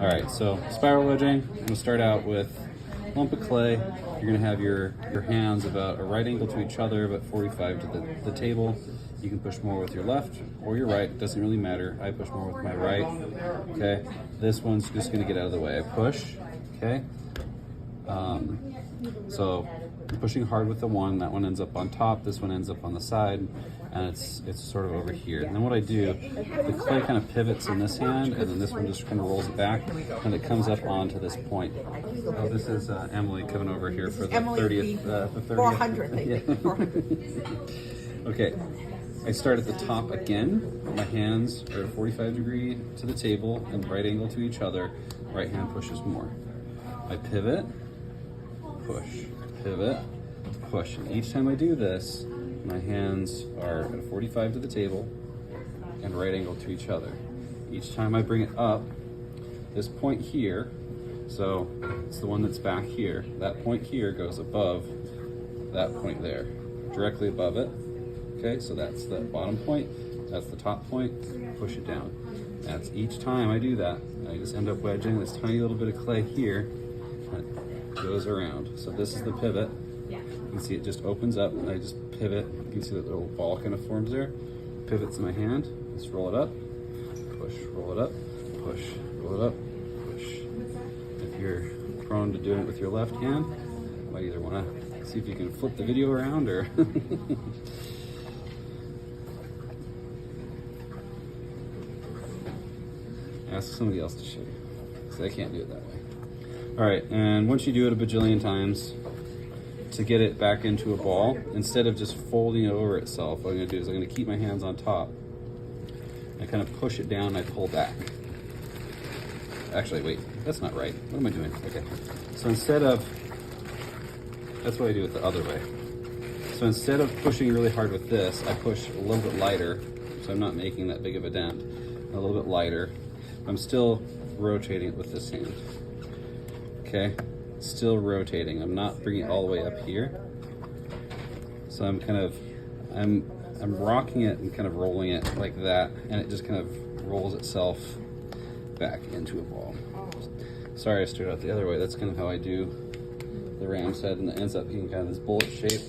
All right, so spiral wedging, I'm gonna start out with a lump of clay. You're gonna have your hands about a right angle to each other, about 45 to the table. You can push more with your left or your right, it doesn't really matter. I push more with my right, okay? This one's just gonna get out of the way. I push, okay? So I'm pushing hard with the one, that one ends up on top, this one ends up on the side, and it's sort of over here. And then what I do, the clay kind of pivots in this hand, and then this one just kind of rolls it back, and it comes up onto this point. Oh, this is Emily coming over here for the 30th. The 30th. 400th, I think. 400. Okay, I start at the top again. My hands are 45 degree to the table and right angle to each other. Right hand pushes more. I pivot, push, pivot, push. And each time I do this, my hands are at 45 to the table and right angle to each other. Each time I bring it up, this point here, so it's the one that's back here, that point here goes above that point there, directly above it. Okay, so that's the bottom point, that's the top point, push it down. That's each time I do that, I just end up wedging this tiny little bit of clay here, and it goes around. So this is the pivot. You can see it just opens up, and I just pivot. You can see that little ball kind of forms there. Pivots in my hand, just roll it up, push, roll it up, push, roll it up, push. If you're prone to doing it with your left hand, you might either want to see if you can flip the video around or ask somebody else to show you, because I can't do it that way. All right, and once you do it a bajillion times, to get it back into a ball, instead of just folding it over itself, what I'm gonna do is I'm gonna keep my hands on top. I kind of push it down and I pull back. Actually, wait, that's not right. What am I doing? Okay, so instead of, that's what I do it the other way. So instead of pushing really hard with this, I push a little bit lighter, so I'm not making that big of a dent. A little bit lighter. I'm still rotating it with this hand. Okay, still rotating. I'm not bringing it all the way up here. So I'm kind of, I'm rocking it and kind of rolling it like that, and it just kind of rolls itself back into a ball. Sorry I started out the other way. That's kind of how I do the ram's head, and it ends up being kind of this bullet shape.